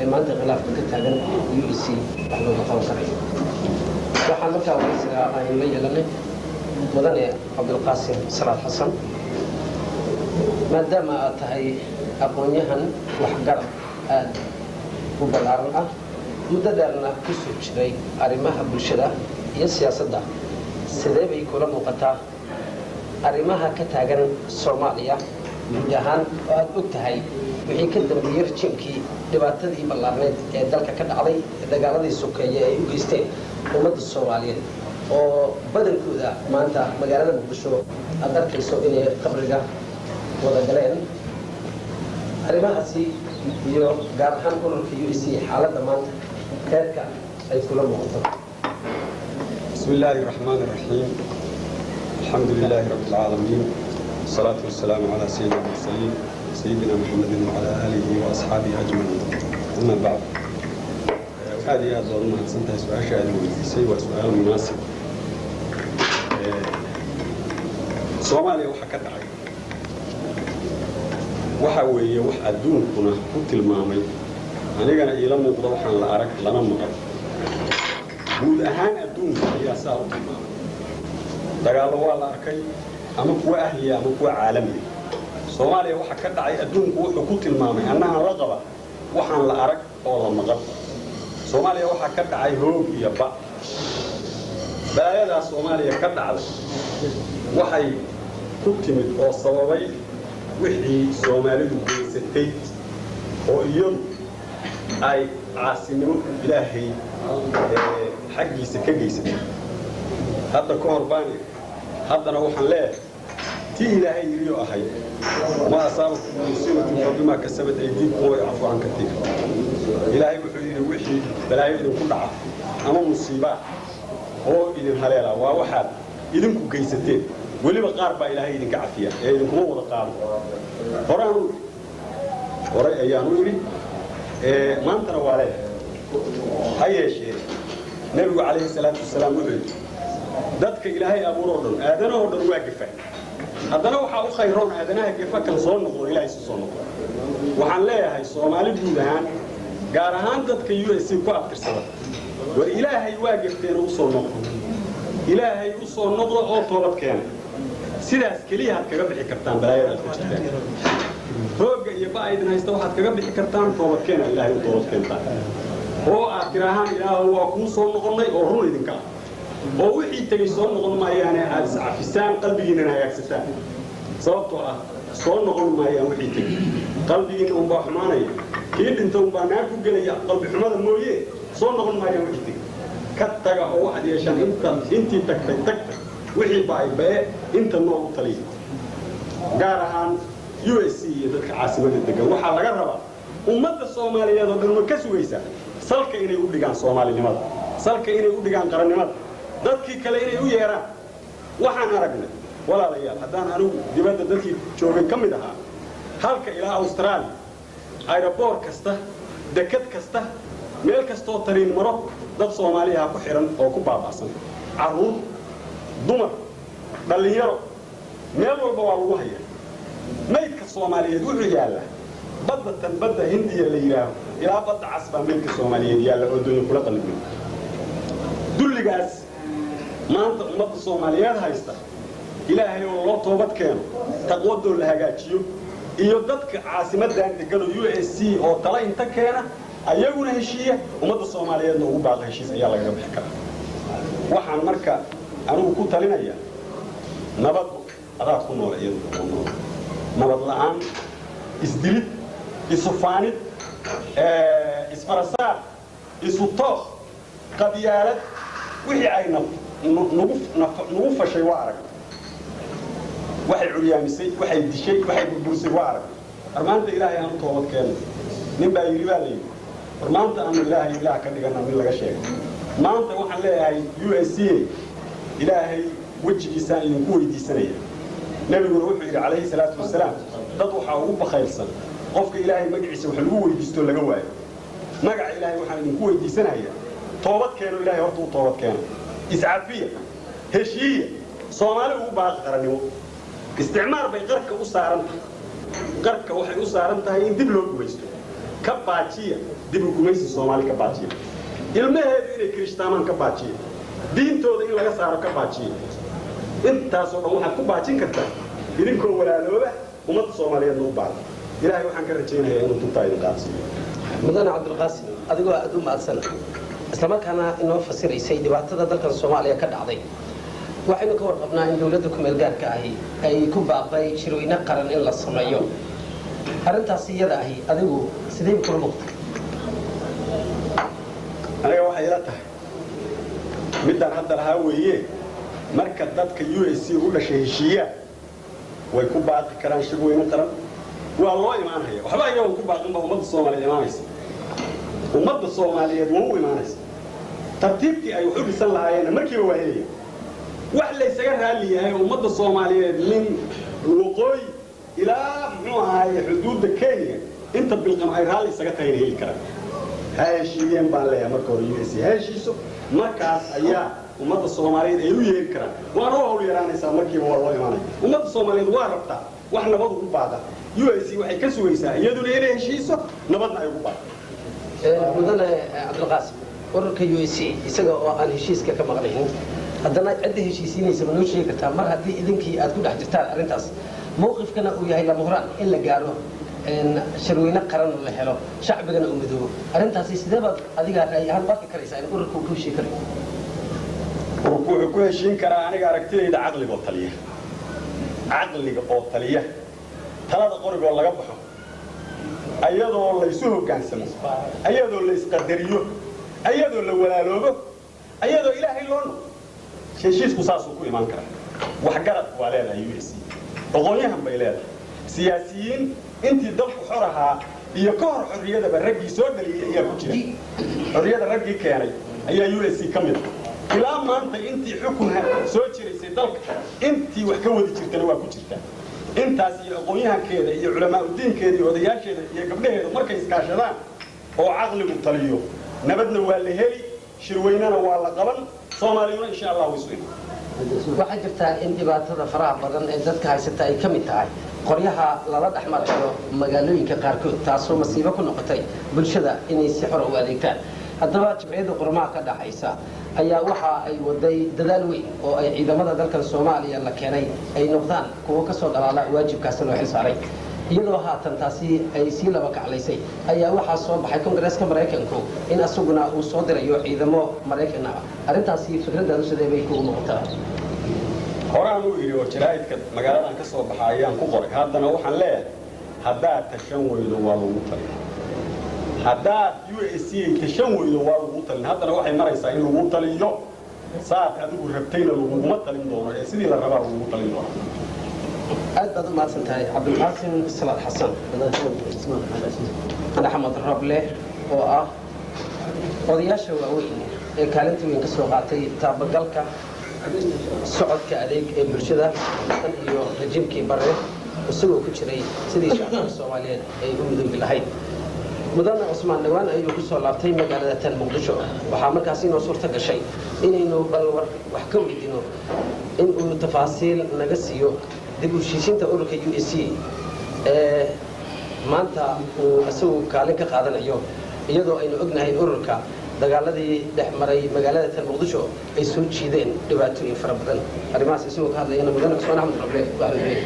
maanta khilaafka ka taagan UEC wax looga qaban karay waxaan markaa waraysiga aan la yeelanay mudane Cabdulqaasim Salaad Xasan maadaama aad tahay aqoonyahan waxgarad aad u ballaaran ah muddo dheerna ku soo jiray arrimaha bulshada iyo siyaasadda sidee bay kula muuqataa arrimaha ka taagan Soomaaliya guud ahaan oo aad og tahay wixii ka dambeeyay rajinkii dhibaatadii ballaarneed ee dalka ka dhacday dagaaladii sokeeye ay u geysteen ummadda Soomaaliyeed oo badankooda maanta magaalada Muqdisho aad arkayso inay qabriga wada galeen arrimahaasi iyo gaar ahaan ururka UEC xaaladda maanta heerka ay kula muuqato bismillaahi raxmaani raxiim alxamdulilaahi rabbil caalamiin والصلاة والسلام على سيدنا المرسلين سيدنا محمد وعلى آله وأصحابه أجمعين أما بعد هذه أظن سنتها سؤال المجلسي وسؤال مناسب Soomaaliya waxa ka dhacay waxa weeye wax adduunkuna ku tilmaamay anigana ila muuqdo waxaan la arag lana maqal guud ahaan adduunka ayaa saa u tilmaamay dagaalo waa la arkay ama kuwa ahliya ama kuwa caalami Soomaaliya waxa ka dhacay adduunku wuxuu ku tilmaamay annaha la qaba waxaan la arag oo la maqal Soomaaliya waxa ka dhacay hoog iyo ba baayada Soomaaliya ka dhacday waxay ku timid oo sababay wixii Soomaalidu geysatay oo iyadu ay caasimimo Ilaahay xaqiisa ka geysatay hadda ka hor baan haddana waxaan leeyahay tii Ilaahay yiriyo ahay ma asaabku musiibatu bima kasabat aydiikum wa ya'fu an katiir Ilaahay wuxuu yiri wixii balaayo ku dhaca ama musiiba oo idin haleela waa waxaad idinku geysateen waliba qaar baa Ilaahay idinka cafiya ee idinkuma wada qaado horay ayaan u yiri maantana waa leeyahay hayeeshee nabigu calayhi salaatu wasalaam wuxuu dadka Ilaahay abuuro dhan aadana oo dhan waa gafay haddana waxa u khayroon aadanaha gafa kan soo noqdo Ilaahay soo noqdo waxaan leeyahay Soomaali guud ahaan gaar ahaan dadka UEC ku abtirsada war Ilaahay waa gafteen oo soo noqdo Ilaahay u soo noqdo oo toobad keenay sidaas kaliya aad kaga bixi kartaan balaayada ku jirta hooga iyo baayidna haysta waxaad kaga bixi kartaan toobad keenay Ilaahay u toobad keentaa oo aad tirahaan Ilaahay waa ku soo noqonay oo run idinka oo wixii tagay soo noqon maayaan aad safisaan qalbigiina hagaagsataan sababtoo ah soo noqon maayaan wixii tagay qalbigiina uu baa xumaanay kii dhinta uu baa naag ku galaya qalbi xumada mooyee soo noqon maayaan wixii tagay ka taga oo wax yeeshan intii tagtay wixii baa baa inta noo u taliyo gaar ahaan UEC iyo dadka caasimada degan waxa laga rabaa ummadda Soomaaliyeed oo dhan ma ka sugaysa salka inay u dhigaan Soomaalinimada salka inay u dhigaan qarannimada dadkii kale inay u yeeraan waxaan aragnay walaalayaal haddaan anigu dibadda dadkii joogay ka mid ahaa halka ilaa Australia aeroport kasta dekad kasta meel kastoo tariin maro dad Soomaaliya ku xiran oo ku baabaasan caruur dumar dhalinyaro meel walba waa lagu hayaa maydka Soomaaliyeed wuxuu yaalaa badda Hindiya la yiraahdo ilaa badda casba maydka Soomaaliyeed yaala oo doon kula qalbin dulligaas maanta ummadda Soomaaliyeed haysta Ilaahay oo loo toobad keeno taqwado la hagaajiyo iyo dadka caasimadan degan UEC oo tala inta keena ayaguna heshiiya ummadda Soomaaliyeed ugu baaqay heshiis ayaa laga bixi karaa waxaan marka anigu ku talinaya nabad adaa ku nool iyadoo nabad la'aan isdilid isufaanid isfarasaad isutooq qabyaalad wixii ay nagu fashay waa arag waxay curyaamisay waxay dishay waxay burbursay waa arag armaanta Ilaahay aan toobad keenay nin baa yiri baa leeyahay armaanta aan Ilaahay ka dhigana mid laga sheego maanta waxaan leeyahay UEC Ilaahay wajigiisa idinku weydiisanaya nabiguna wuxuu yiri calayhi salaatu wasalaam dad waxa ugu bakhaylsan qofka Ilaahay magaciisa wax lagu weydiisto laga waayo magaca Ilaahay waxaan idinku weydiisanaya toobad keeno Ilaahay horta u toobad keeno iscafiya heshiiya Soomaali ugu baaq qarannimo isticmaar bay qarka u saaran qarka waxay u saaran tahay in dib loo gumaysto كباتشية دي بقوميس الصومالي كباتشية المهد إني كريستامان كباتشية دين تود إن لا صار كباتشية أنت صور واحد كباتشين كتر إنكم ولا لوبة وما الصومالية نوبال إلهي وحن كرتين هي إنه تطاير قاسي مدن عبد القاسم أديكوا أدوم أرسل إسلامك أنا إنه فسر سيدي بعد ذلك الصومالية كدعضي وحين كور قبنا إن دولتكم الجار كاهي أي كوبا باي شروينا قرن إلا الصمايو أرنت سيادة هي أديكوا سيدي كل وقت أنا وحياتها مدن هذا الهاوية مركز ذاتك USC ولا شيء ويكون بعد كلام شروينا قرن والله إيمان هي وحبا يوم كوبا قنبه ومد الصومالية إيمانيس ومد الصومالية وهو إيمانيس ترتيبتي أي وحب السنة لها مركي وهي وحلا يسجلها لي هي ومد الصومالية من الوقوي إلى هاي حدود كينيا أنت بالقمع هاي سجلتها هي الكلام هاي شيء ينبان لها مركور USC هاي شيء سو مركز أيام ومد الصومالية أيوه الكلام وأنا هو اللي راني سامركي والله إيماني ومد الصومالية واربطة وإحنا برضو بعدها USC waxay ka sugaysaa iyaduna inay heshiiso nabadna ay ugu baahan mudane Cabdulqaasim ururka USC isaga oo aan heshiiska ka maqlayn haddana cid heshiisiinaysa ma noo sheegi kartaa mar haddii idinkii aad ku dhex jirtaan arrintaas mowqifkana uu yahay lama huraan in la gaaro shirweyne qaran la helo shacbigana uu midoobo arrintaasi sidee baad adiga raay ahaan barki karaysaa in ururku ku heshiin karo ururku wuxuu ku heshiin karaa aniga aragtidayda caqliga oo taliya talada qoriga laga baxo ayadoo la isu hogaansamo ayadoo la isqadariyo ayadoo la walaaloobo ayadoo ilaahay loo noqo heshiisku saasuu ku imaan karaa wax garad waa leedahay USC aqoonyahan bay leedahay siyaasiyiin intii dalku xor ahaa iyo ka hor xorriyadaba raggii soo dhaliyay ayaa ku jira xorriyada raggii keenay ayaa USC ka mid ilaa maanta intii xukun soo jiraysay dalka intii wax ka wadi jirtana waa ku jirtaa intaas iyo aqoonyahankeeda iyo culamaa diinkeeda iyo odayaasheeda iyo gabdhaheeda markay iskaashadaan oo caqligu taliyo nabadna waa la heli shirweynana waa la qaban Soomaaliyuna insha Allah way soo waxaa jirta in dhibaatada faraha badan ee dadka haysata ay ka mid tahay qoryaha lala dhaxmarayo magaalooyinka qaarkood taasoo masiibo ku noqotay bulshada inay si xor u adeegtaan haddaba jimciyada qormaha ka dhaxaysa ayaa waxa ay waday dadaal weyn oo ay ciidamada dalka Soomaaliya la keenay ay noqdaan kuwa ka soo dhalaala waajibkaas loo xil saaray iyadoo haatan taasi ay si laba kaclaysay ayaa waxa soo baxay Kongareeska Mareykanku in asaguna uu soo dirayo ciidamo Mareykan ah arrintaasi fikradaadu sidee bay ku noqotaa horaan uu yiri oo jaraa'idka magaaladan ka soo baxayaan ku qoray haddana waxaan leeyahay haddaa tashan weydo waa lagu talin haddaa USC tashan weydo waa lagu talin haddana waxay maraysaa in lagu taliyo saad adigu rabtayna laguma talin doono ee sidii la rabaa lagu talin doono aad baad u mahadsantahay Cabdulqaasim Salaad Xasan Axmed Rable oo ah odayaasha waaweyn ee kaalinta weyn ka soo qaatay taabagalka socodka adeeg ee bulshada iyo rajimkii bare isagoo ku jiray sidii shacabka Soomaaliyeed ay u midoobi lahayd mudane Cusmaan Dhawaan ayuu ku soo laabtay magaalada tan Muqdisho waxa markaas inoo suurta gashay inaynu balwar wax ka weydiino in uu tafaasiil naga siiyo dib u heshiisiinta ururka USC ee maanta uu asagoo kaalin ka qaadanayo iyadoo aynu ognahay ururka dagaaladii dhex maray magaalada tan Muqdisho ay soo jiideen dhibaatooyin fara badan arrimahaas isagoo ka hadlayna mudane Cusmaan Axmed Rable waa leeyahay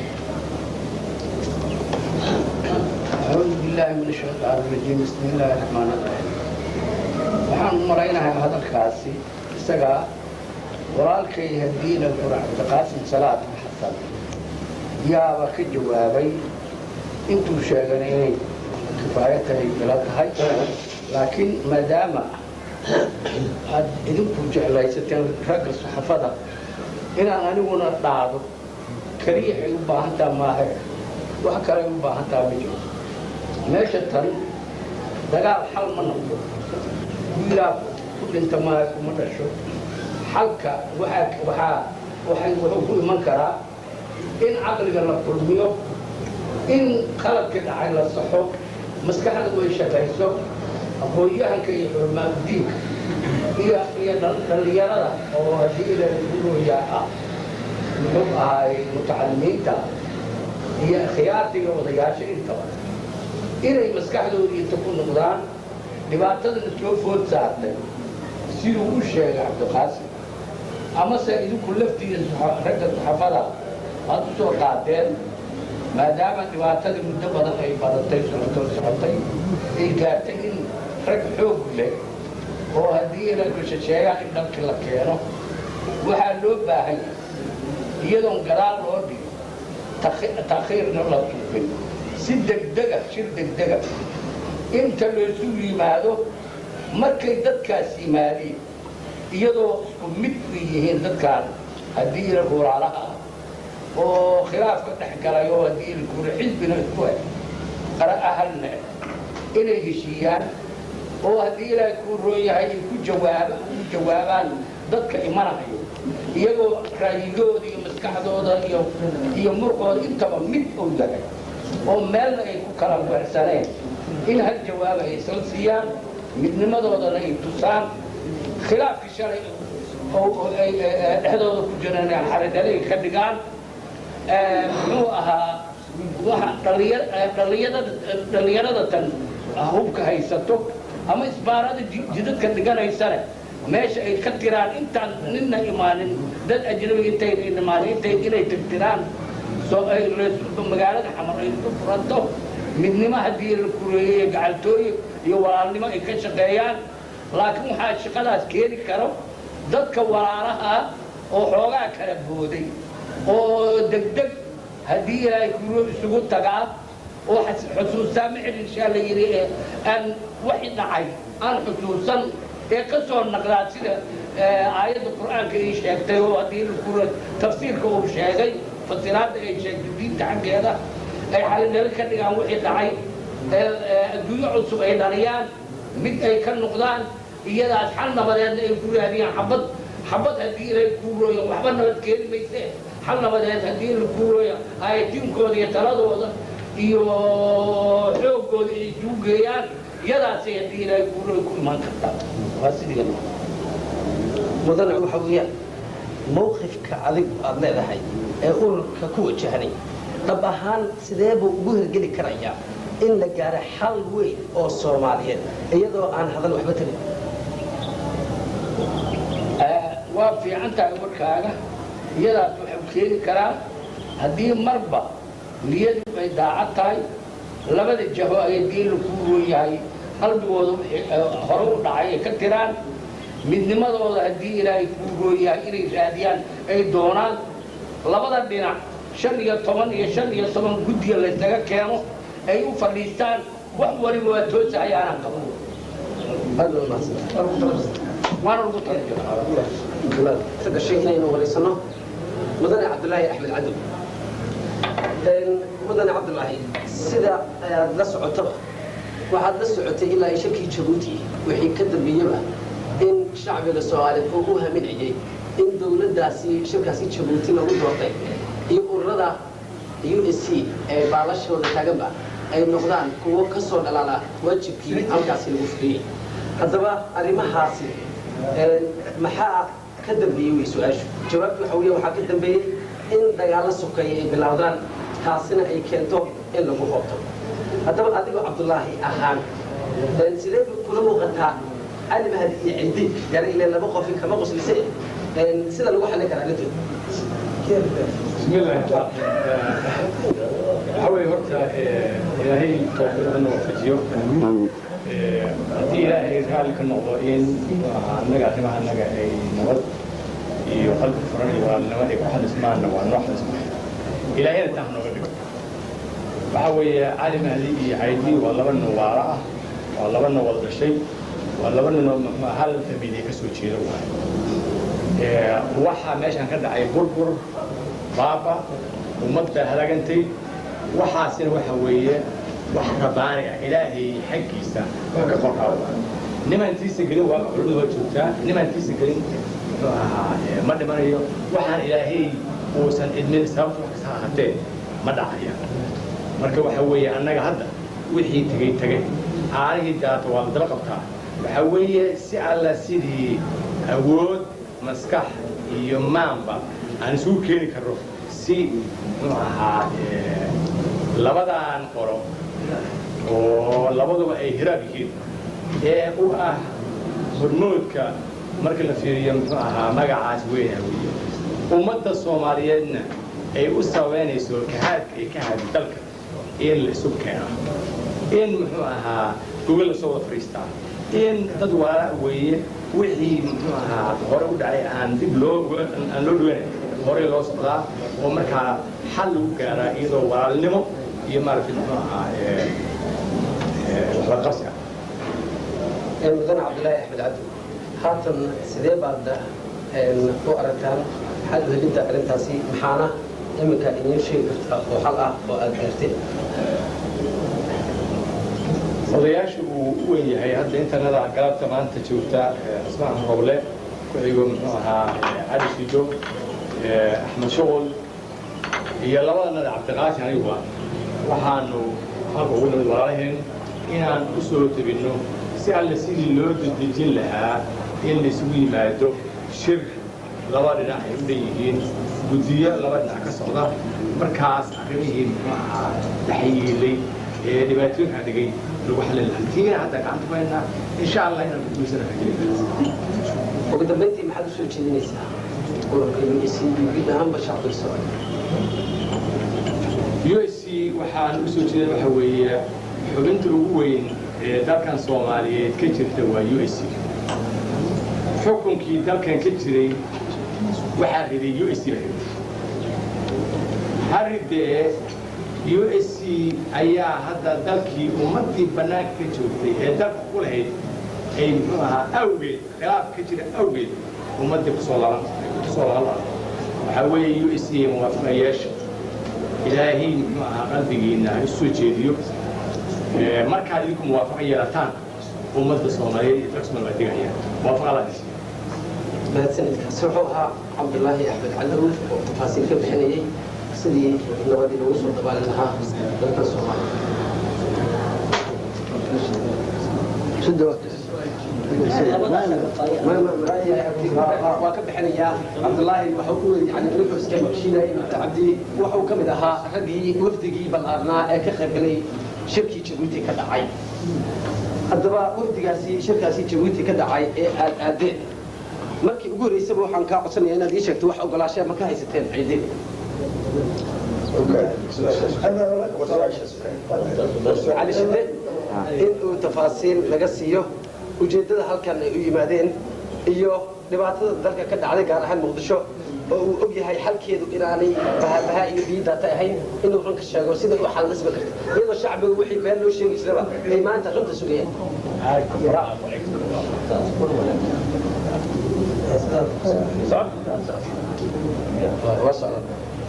أعوذ بالله من الشيطان الرجيم بسم الله الرحمن الرحيم waxaan maraynahay hadalkaasi isaga walaalkay hadiina Cabdulqaasim Salaad Xasan yaaba ka jawaabay intuu sheegay inay kifaayatay ila tahay laakiin maadaama had idinku jeclaysateen ragga saxaafada inaan aniguna dhaado kaliya ay u baahan tahay maaha wax kale u baahan tahay ma jiro meesha tan dagaal xal ma noqdo wiilaa ku dhinta maaha kuma dhasho xalka waxay wuxuu ku iman karaa in caqliga la kulmiyo in qalabka dhacay la saxo maskaxda way shaqayso aqoonyahanka iyo xurmaadiinka iyo dhalinyarada oo haddii la gurooyaa ah muxuu ahaay mutacalimiinta iyo khiyaartiga odayaasha intaba inay maskaxdoodii inta ku noqdaan dhibaatadana soo food saartay siduu u sheegay cabdiqaasim amase idinku laftiina ragga saxaafada aad u soo qaateen maadaama dhibaatadii muddo badan ay badatay socotay ay gaartay in rag xoog leh oo haddii inay sheegaan in dhalkii la keeno waxaa loo baahan yahay iyadoon gadaal loo dhigo takhiirna la tuufin si degdega shir degdega inta laysu yimaado markay dadkaas yimaadeen iyadoo isku mid u yihiin dadkaan haddii ila walaalaha ah oo khilaafka dhex galay oo haddii ila kura xisbina isku hay qara ahalna inay heshiiyaan oo haddii ilaahay kuu roon yahay ay ku jawaabaan dadka imanayo iyagoo raayigooda iyo maskaxdooda iyo murqooda intaba mid uu yahay oo meelna ay ku kala weersaneen in hal jawaaba ay isla siiyaan midnimadoodana ay tusaan khilaafkii shalay oo ay dhexdooda ku jiraan xaridalay ka dhigaan muxuu ahaa waxa dhallinyarada tan hubka haysato ama isbaarada jidadka dhiganaysana meesha ay ka tiraan intaan ninna imaanin dad ajnabi intayna imaanin inay tirtiraan soo ay magaalada xamar ay ku furanto midnimo haddii la kureeyey gacaltooye iyo walaalnimo ay ka shaqeeyaan laakiin waxaa shaqadaas keeni karo dadka walaalaha oo xoogaa kala booday oo degdeg haddii ilaahay kuro isugu tagaa oo xusuustaa mixil inshaa la yidhi aan waxi dhacay aan xusuusan ee ka soo naqdaa sida aayadda qur'aanka ay sheegtay oo haddii la kuro tafsiirka uu sheegay fasiraadda ay sheegtay diinta xaggeeda ay xalidhali ka dhigaan wixii dhacay adduunyo cusub ay dhaliyaan mid ay ka noqdaan iyadaas xal nabadeedna ay ku raadiyaan xabad haddii ilaahay kuu rooya waxba nabad keeni mayse xal nabadeed haddii la kuu rooya ayatiinkooda iyo taladooda iyo xoogooda ay isugu geeyaan iyadaasay haddii ilaahay kuu rooya ku imaan kartaa waa sidii mudane waxa weeyaan mawqifka adigu aad leedahay ee ururka ku wajahnay dhab ahaan sidee buu ugu hirgeli karayaa in la gaaro xal weyn oo Soomaaliyeed iyadoo aan hadal waxba tarin waa fiican tahay warkaaga iyadaas wuxuu keeni karaa haddii marba niyadu ay daacad tahay labada jaho ay diin lagu rooyahay qalbigooda hore u dhacay ay ka tiraan midnimadooda haddii ilaahay kuu rooyahay inay raadiyaan ay doonaan labada dhinac 5 iyo 10 iyo 5 iyo 10 guddiga laysaga keeno ay u fadhiistaan wax waliba waa toosahayaanaan qabo وانا ربط شيء إنه وليسنا مدن عبد الله أحمد عدو مدن عبد الله سيدا لسعته وحد لسعته إلا يشكي جبوتي وحي كذب بيجمع إن شعب السؤال فوقها من عجي إن دولة داسي شركة جبوتي لو وضعت يقول رضا USC بالاش هو تجمع أي نقدان قوة كسر على وجه كي أو كاسين وفري هذا أريمة حاسي maxaa ka dambeeyay su'aashu jawaabtu waxa weeye waxa ka dambeeyay in dagaal sokay ay bilowdaan taasina ay keento in lagu hoobto hadaba adigu Cabdullaahi ahaan sidee kula muuqataa Ali Mahdi iyo Cindi yar ilaa laba qof kama qoslisay sida lagu xalin karaa inta bismillah حاول هرتا إلهي توفيق أنه وفجيو هدي إلهي ذلك النقطين نجا تما نجا أي نقط يقلب فرني والنوادي واحد اسمه نوان واحد اسمه إلهي نتاهنا بدو بحاول عالم هذه عيدي والله بنو وراء والله بنو وضع الشيء والله بنو هل تبيني كسوي شيء وحى ماشي هنكذا عي بربر بابا ومقطع هلاجنتي وحاسين وحوية وحرباني إلهي حقيسة وكقرها نما أنتي سجلين وعلود وجوتا نما أنتي سجلين مدة مريو وحن إلهي وسن إدمن سامس وحساتين مدة عيا مركب وحوية أنا هذا وحي تجي عاري جات والدرقبتها وحوية سأل سيدي أود مسكح يومانبا أنا سو كيني كرو سي لبدان قرو oo labaduba ay hiraab yihiin ee u ah hormoodka marka la fiiriyo muxuu ahaa magacaas weyn hawiye ummadda Soomaaliyeedna ay u saweynayso kahaadka ay ka haadi dalka in la isu keeno in muxuu ahaa Google soo fariistaa in dad walaal weeye wixii muxuu ahaa hore u dhacay aan dib loo dhaweyn hore loo socdaa oo markaa xal lagu gaaraa iyadoo walaalnimo iyo maaragtay muxuu ahaa wax la qabsiga مدن عبد الله أحمد عبد خاطر سيدي بعد هو أرتان حد اللي أنت أرنتاسي محانا إمك إن يمشي وحلقة وأدرتين odayaashu uu weyn yahay hadda intanada galabta maanta joogta asmaa howle ku xigo muxuu ahaa cali sijo axmed shuqul iyo labadanada cabdiqaasin anigu waxaanu halka ugu nimid walaalaheen inaan u soo tabinno si alle sidii loo dedejin lahaa in la isugu yimaado shir laba dhinac ay u dhan yihiin guddiyo laba dhinac ka socda markaas arrimihii muxuu ahaa dhaxyiilay ee dhibaatooyinka dhigay lagu xalin lahaa tiina hadda gacanta ku haynaa insha allah inaan ku guulaysan rajeynaa ugu dambeyntii maxaad u soo jeedinaysaa ururka USC guud ahaanba shacabka Soomaaliyeed USC waxaan u soo jeedin waxa weeye xubinta ugu weyn ee dalkan Soomaaliyeed ka jirta waa USC xukunkii dalkan ka jiray waxaa riday USC haridee USC ayaa hadda dalkii ummadii banaanka ka joogtay ee dalka ku lahayd ay muxuu ahaa awgeed khilaaf ka jira awgeed ummadii kusoo laaban waxaa weeye USC muwaafaqayaasha ilaahay muxuu ahaa qalbigiina ha isu jeediyo markaad idinku muwaafaqa yeelataan ummadda Soomaaliyeed iyo dalka Soomaaliya digaya muwaafaqa la dhisi mahadsanidkaas wuxuu ahaa Cabdullaahi Axmed Calawi oo tafaasiil ka bixinayay sidii nabadii lagu soo dabaali lahaa dalka Soomaaliya waa ka bixinayaa Cabdullaahi wuxuu yani wuxuu iska heshiinayay cabdi wuxuu ka mid ahaa raggii wafdigii balaarnaa ee ka qaybgalay shirkii Djibouti ka dhacay haddaba wafdigaasi shirkaasi Djibouti ka dhacay ee aadeen markii ugu horeysaba waxaan ka codsanayaa inaad ii sheegto wax ogolaasho ma ka haysateen ciidin علي شدة إنه تفاصيل لقصيه وجدده هالكن يمادين إيوه لبعض ذلك كده عليه قال هل مقدشة وأبي هاي حل كيدو إيراني بها يبيد هاي إنه فرنك الشاقو سيدا وحال نسبة كده إذا الشعب وحي بين له شيء يسلبه أي ما أنت غمت سوقيه وصل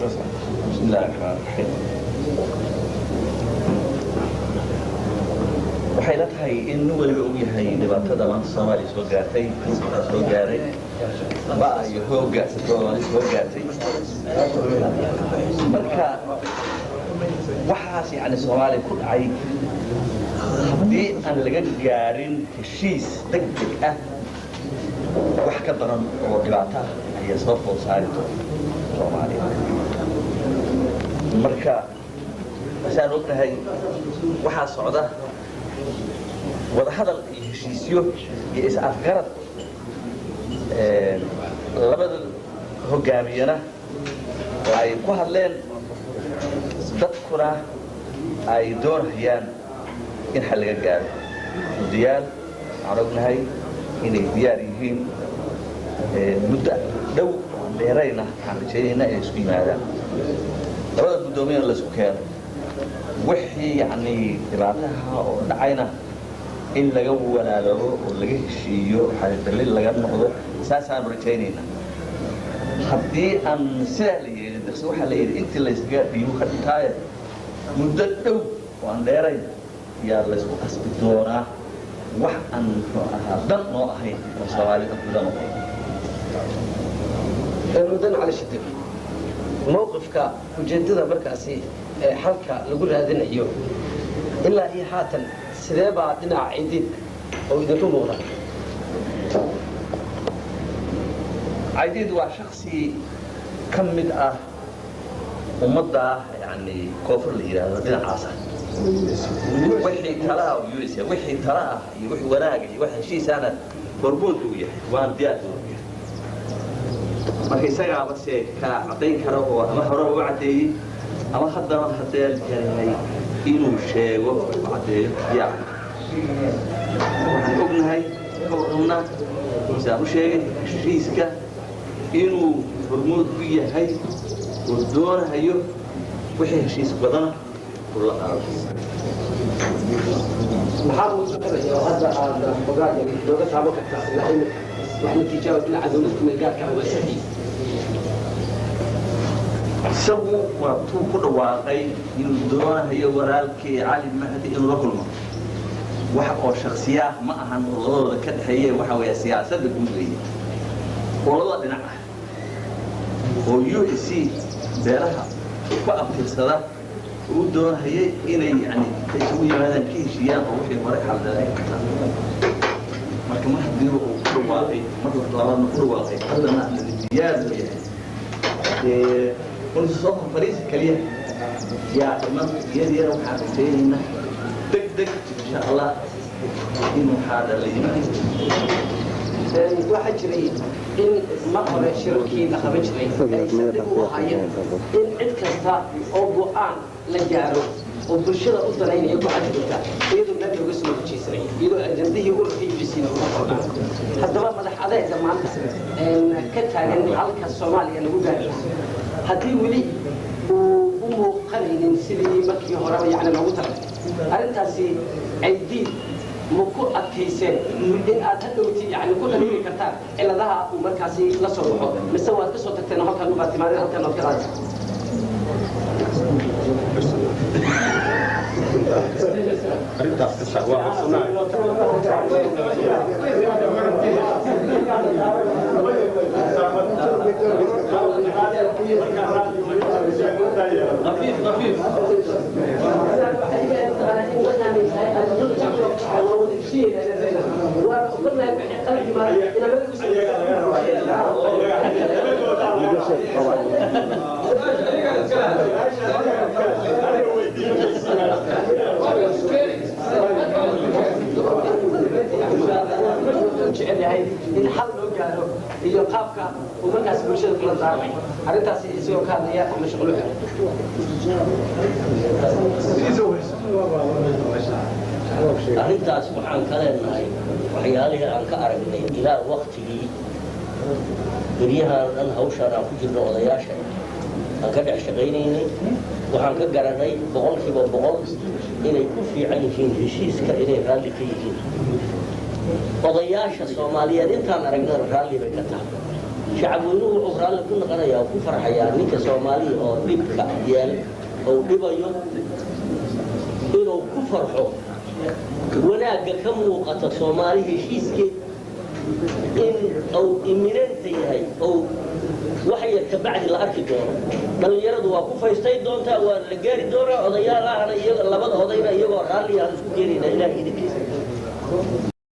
بسم الله الرحمن الرحيم waxay la tahay in waliba uu yahay dhibaatada maanta Soomaaliya soo gaartay soo gaaray ba iyo hoggaansato soo gaartay marka waxaas yani Soomaaliya ku dhacay haddii aan laga gaarin heshiis degdeg ah wax ka daran oo dhibaato ay soo fool saarto Soomaaliya marka asaan ognahay waxaa socda wada hadal iyo heshiisyo iyo is-afgarad labada hogaamiyana ay ku hadleen dadkuna ay doonayaan in xal laga gaaro guddiyaal waxaan ognahay inay diyaar yihiin muddo dhow dheerayna waxaan rajaynaynaa inay isku yimaadaan labada guddoomiyana la isku keeno wixii yani dhibaataha oo dhacayna in laga walaalo oo laga heshiiyo xalidalil laga noqdo saasaan rajaynaynaa haddii aan sidaa la yeelin darse waxaa la yidhi intii layskaga dhiibo ka dhintaaye muddo dhow oo aan dheerayn yaa laysku qasbi doonaa wax aan muxuu ahaa dan noo ahayn oo Soomaalida gudan noqon المدن على شدة موقفك وجدده مركزي حلقة لقول هذا اليوم إلا هي حاتن سلابة عندنا عيدين أو إذا كم مغرى عيدين هو شخصي كم مدة ومدة يعني كفر اللي هذا دين عاصر wixii talaha wixii talaha iyo wixii wanaaga iyo wixii heshiisaana hormood uu yahay waan diyaar u yahay marka isagaaba se ka cadayn kara oo ama hore u cadeeyey ama haddana haddeen yahay inuu sheego cadeeyo yaa waxaan ognahay qowmna sidaan u sheegay heshiiska inuu hormood u yahay oo doonayo wixii heshiis badana kula qaado maxaa uu shaqeeyo hadda aad bogaadii dowladda taabo ka taasina in wax natiijo dhinaca dowladda meelgaarka ah waa saxiix isagu waa tuu ku dhawaaqay inuu doonayo walaalkii cali mahdi inuu la kulmo wax oo shakhsiyaad ma ahan oo labadooda ka dhexeeye waxa weeye siyaasadda guud weeye oo labada dhinac ah oo UAC beeraha ku abtirsada uu doonayay inay yani isugu yimaadaan ka heshiiyaan oo wixii hore xaldaday marka ma haddii uu ku dhawaaqay mar labaadna ku dhawaaqay haddana diyaar u yahay قلت صوت فريق كليه يا إمام يدي أنا وحاطين دق دق إن شاء الله إنه هذا اللي واحد جريء إن مقر شركي لخبج لي يصدقوا حياة إن عدكستا أو بوان لجارو وبالشدة أصدرين يقول عدكتا يدو النبي وقسمه في شيء يدو أجنده يقول في جسينه هذا ما مدح عليه زمان إن كتاعن على الصومالي اللي هو قال haddii weli uu u muuqanaynin sidii markii horeba yani loogu talay arrintaasi aydiid ma ku adkayseen in aad hadhowti yani ku dhaliili kartaan ciladaha uu markaasi la soo baxo mise waad ka soo tagteen halkan ubaad timaadeen halkan ood ka qaadeen arrintaas ka sax waa codsanaa خفيف خفيف jecelahay in xal loo gaaro iyo qaabka uu markaas bulshada kula daarmay arrintaasi isagoo ka hadlaya ama shaqlo arrintaas waxaan ka leenahay waxyaalihii aan ka aragnay ilaa waktigii beryahaan dhan hawshaan aan ku jirno odayaasha aan ka dhex shaqaynaynay waxaan ka garanay boqolkiiba boqol inay ku fiican yihiin heshiiska inay raalli ka yihiin odayaasha Soomaaliyeed intaan aragnay raalli bay ka tahay shacabweynuhu wuxuu raalli ku noqonayaa ku farxayaa ninka Soomaaliya oo dhibka yeel oo dhibayo inuu ku farxo wanaagga ka muuqata Soomaali heshiiskeed in uu imminent yahay oo waxay ka bacdi la arki doono dhalinyaradu waa ku faystay doontaa waa la gaari doonaa odayaalaha iyaga labada odayna iyagoo raalli ah isku keenayna ilaahay idinkiisa